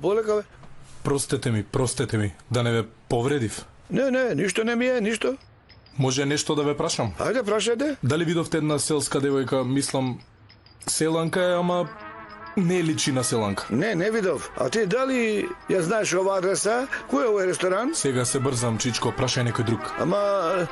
Полека, бе. Простете ми, да не ве повредив. Не, ништо не ми е, ништо. Може нешто да ве прашам? Ајде, прашајте. Дали видовте една селска девојка, мислам, селанка е, ама не личи на селанка? Не видов. А ти дали ја знаеш ова адреса? Кој е овој ресторан? Сега се брзам, Чичко, прашај некој друг. Ама...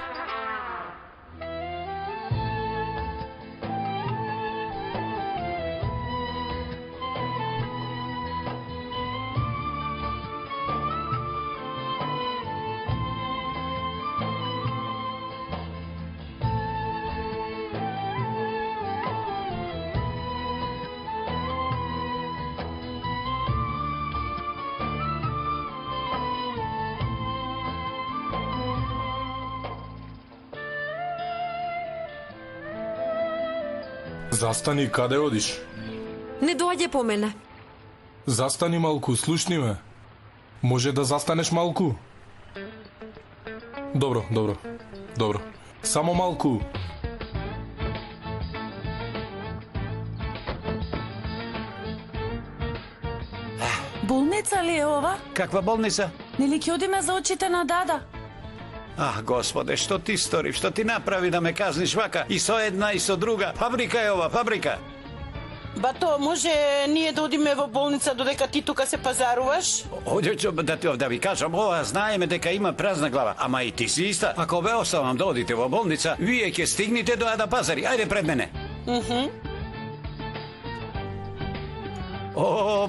Застани, каде одиш? Не доаѓа по мене. Застани малку, слушни ме. Може да застанеш малку? Добро. Само малку. Болница ли е ова? Каква болница? Нели ќе одиме за очите на Дада? Господе, што ти сторив, што ти направи да ме казниш вака? И со една и со друга. Фабрика е ова, фабрика. Бато, може ние да одиме во болница додека ти тука се пазаруваш? Да ви кажам, ова знаеме дека има празна глава, ама и ти си иста. Ако ве оставам да одите во болница, вие ќе стигнете до Ада Пазари. Ајде пред мене.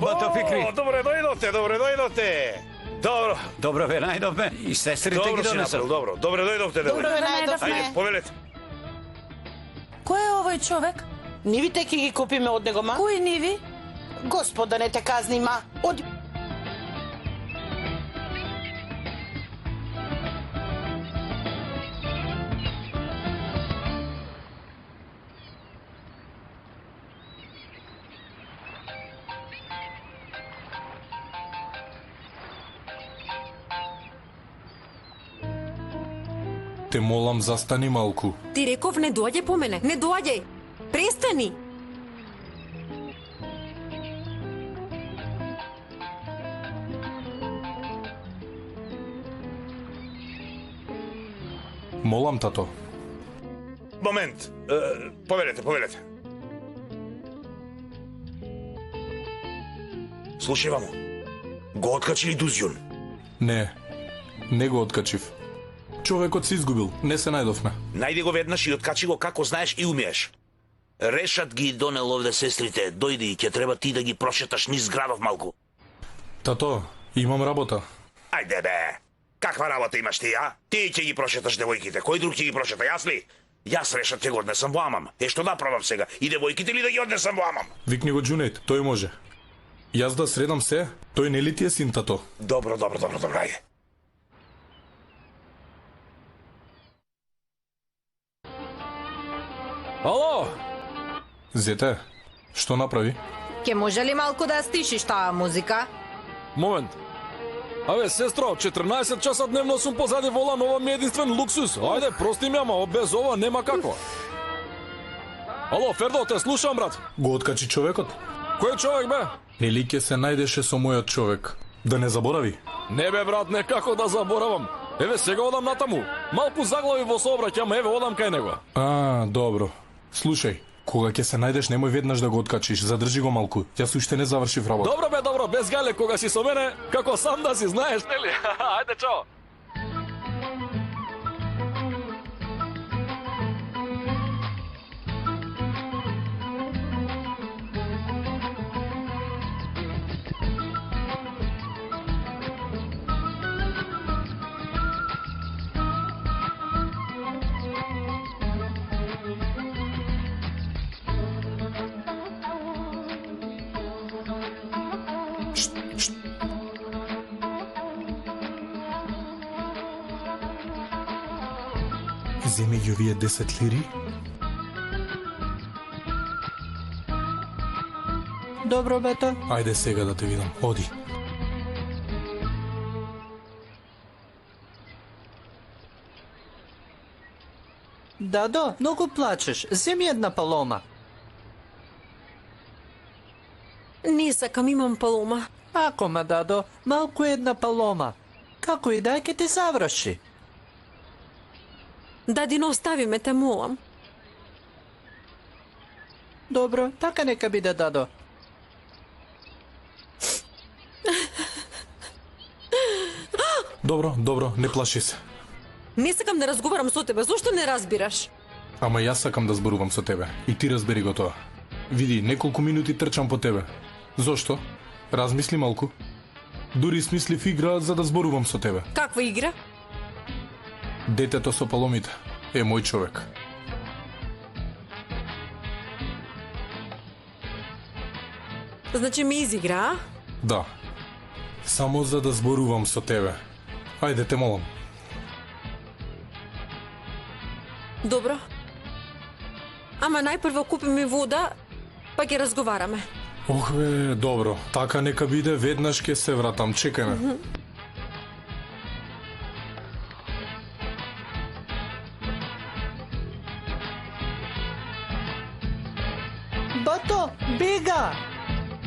Бато Фикри. Добре дојдовте. Добро ве најдовме и сестрите ги донесов. Добре дојдовте. Добро ве најдовме. Ајде, повелете. Кој е овој човек? Нивите ќе ги купиме од него, ма? Кои ниви? Господ да не те казни, ма. Оди. Те молам, застани малку. Ти реков не доаѓа по мене. Не доаѓај. Престани. Молам, тато. Момент. Повелете. Слушај ваму. Го откачи ли Дузјун? Не го откачив. Човекот се изгубил, не се најдовме. Најди го веднаш и откачи го како знаеш и умееш. Решат ги донел овде сестрите, дојди и ќе треба ти да ги прошеташ низ градов малку. Тато, имам работа. Ајде бе, каква работа имаш ти, а? Ти ќе ги прошеташ девојките, кој друг ќе ги прошета, јас ли? Јас Решат ќе го однесам во Амам. Што да пробам сега? И девојките ли да ги однесам во Амам? Викни го Џунејд, тој може. Јас да средам се, тој не ли ти е син, тато? Добро, ајде. Ало? Зете, што направи? Ке може ли малку да стишиш таа музика? Момент. Абе, сестро, 14 часа дневно сум позади волан, ова ми е единствен луксус. Ајде, прости ми, ама без ова нема како. Ало, Фердо, те слушам, брат. Го откачи човекот? Кој човек, бе? Нели ќе се најдеше со мојот човек? Да не заборави? Не бе, брат, не како да заборавам. Еве, сега одам натаму. Малку заглави во сообраќај, еве, одам кај него. Добро. Слушај, кога ќе се најдеш, немој веднаш да го откачиш. Задржи го малку. Јас уште не завршив работа. Добро бе, добро, без гале, кога си со мене, како сам да си знаеш, нели? Ајде, чао. Земи ги овие 10 лири. Добро, бето. Ајде сега да те видам. Оди. Дадо, многу плачеш. Земи една палома. Не сакам, имам палома. Ако ма, Дадо, малку една палома. Како и да е, ке ти заврши. Дадино, остави ме, те молам. Добро, така нека биде, Дадо. Добро, не плаши се. Не сакам да разговарам со тебе, зошто не разбираш? Ама јас сакам да зборувам со тебе. И ти разбери го тоа. Види, неколку минути трчам по тебе. Зошто? Размисли малку. Дури смислив игра за да зборувам со тебе. Каква игра? Детето со паломите е мој човек. Значи ми изигра, а? Да. Само за да зборувам со тебе. Ајде, те молам. Добро. Ама најпрво купи ми вода, па ќе разговараме. Ох бе, добро. Така нека биде, веднаш ќе се вратам. Чекај ме. Бато, бега!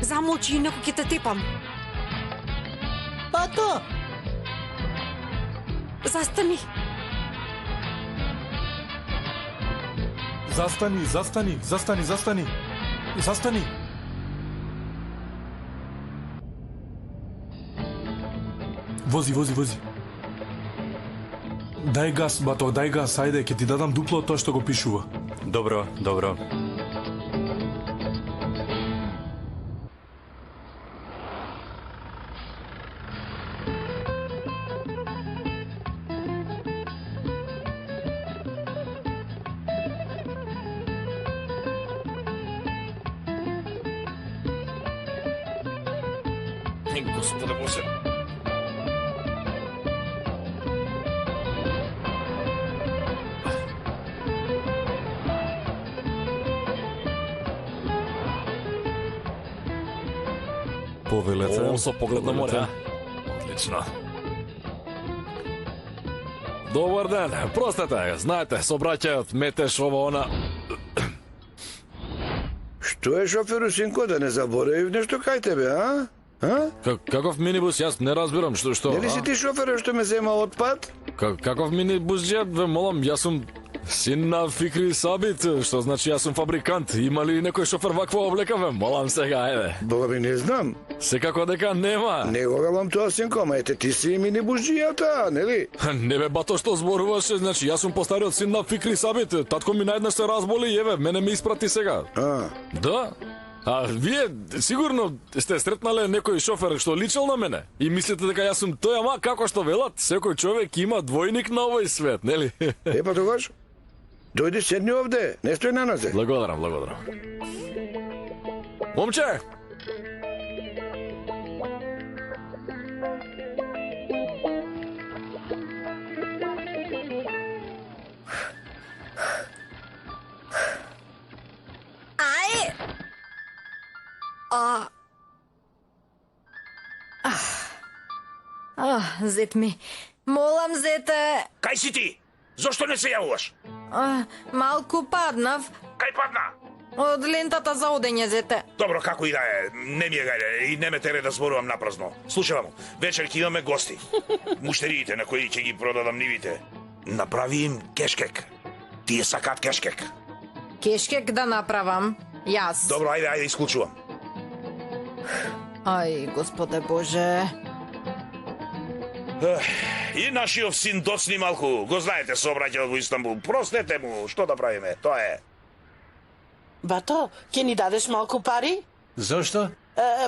Замолчи, инаку ќе те тепам. Бато! Застани. Застани. Вози. Дај газ, бато, ајде, ќе ти дадам дупло од тоа што го пишува. Добро. Господе Боже. Повелете. О, со поглед на море, а? Отлично. Добар ден, простете, знаете, собраќајот, метеш, ово, она... Што е, шоферу, синко, да не заборавив нешто кај тебе, а? Каков минибус, јас не разбирам, што... Нели си ти шоферот што ме зема отпад? Каков минибус, ве молам, јас сум Син на Фикри Сабит, што значи јас сум фабрикант. Има ли некој шофер ваква облека, бе? Молам сега, ајде. Бога ми не знам. Секако дека нема. Не го велам тоа, синко, ама ете ти си мини буџијата, нели? Не бе, бато што зборуваше, значи јас сум постариот син на Фикри Сабит. Татко ми наеднаш се разболи и еве, мене ме испрати сега. Да? А вие сигурно сте сретнале некој шофер што личел на мене и мислите дека јас сум тој, ама како што велат, секој човек има двојник на овој свет, нели? Па тогаш, дојди седни овде, не стој на нозе. Благодарам. Момче! Зет ми. Молам, зете. Кај си ти? Зошто не се јавуваш? Малку паднав. Кај падна? Од лентата за одење, зете. Добро, како и да е, не ми е гајле и не ме тере да зборувам напразно. Слушавам, вечер ќе имаме гости. Муштериите на кои ќе ги продадам нивите. Направи им кешкек. Тие сакаат кешкек. Кешкек да направам. Јас. Добро, ајде, исклучувам. Ај, Господе Боже. И нашиот син доцни малку, го знаете, се обраќал во Истанбул. Простете му, што да правиме, тоа е. Бато, ќе ни дадеш малку пари? Зошто?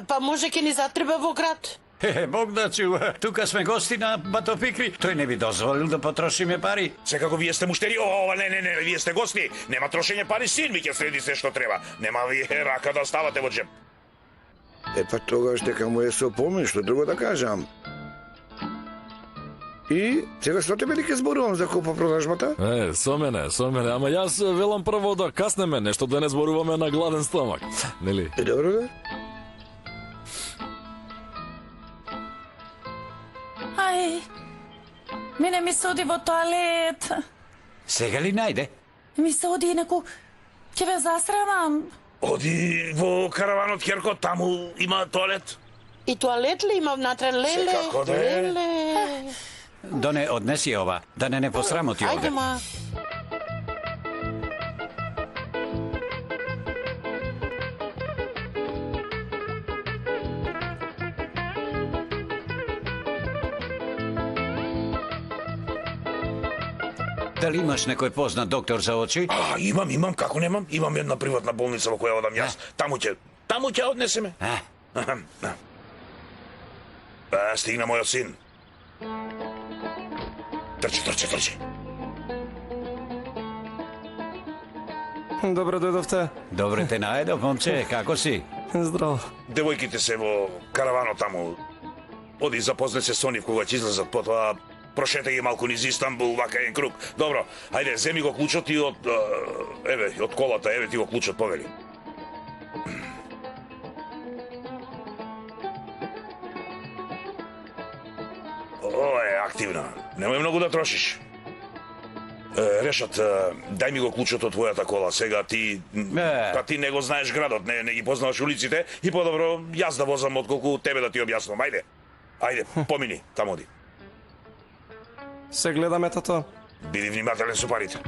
Па може ќе ни затреба во град. Бог да чува, тука сме гости на Бато Фикри. Тој не би дозволил да потрошиме пари. Секако вие сте муштери, не, вие сте гости. Нема трошење пари, син ми ќе следи се што треба. Нема вие рака да ставате во джеб. Па тогаш дека му е со помин, што друго да кажам. И сега со тебе ли ќе зборувам за купо-продажбата? Со мене, ама јас велам прво да каснеме, нешто да не зборуваме на гладен стомак, нели? Добро да. Ај, мене ми се оди во тоалет. Сега ли најде? Ми се оди неко, ќе ве засрамам. Оди во караванот Керко, таму има тоалет. И тоалет ли има внатре, леле? Секако да е. Леле. Доне, однеси ова, да не посрамоти овде. Ајде, ма. Дали имаш некој познат доктор за очи? Имам, како немам? Имам една приватна болница во која одам јас. Таму ќе однесеме. Стигна мојот син. Трчи. Добро дојдовте. Добре те најдов, момче, како си? Здраво. Девојките се во караванот таму. Оди запозне се со нив кога ќе излезат, потоа прошете ги малку низ Истанбул, вака еден круг. Добро, ајде, земи го клучот и од колата, еве ти го клучот, повели. Е активна. Немој многу да трошиш. Решат, дај ми го клучот од твојата кола. Сега ти не го знаеш градот, не ги познаваш улиците и подобро јас да возам отколку тебе да ти објаснам. Ајде, помини, таму оди. Се гледаме, тато. Биди внимателен со парите.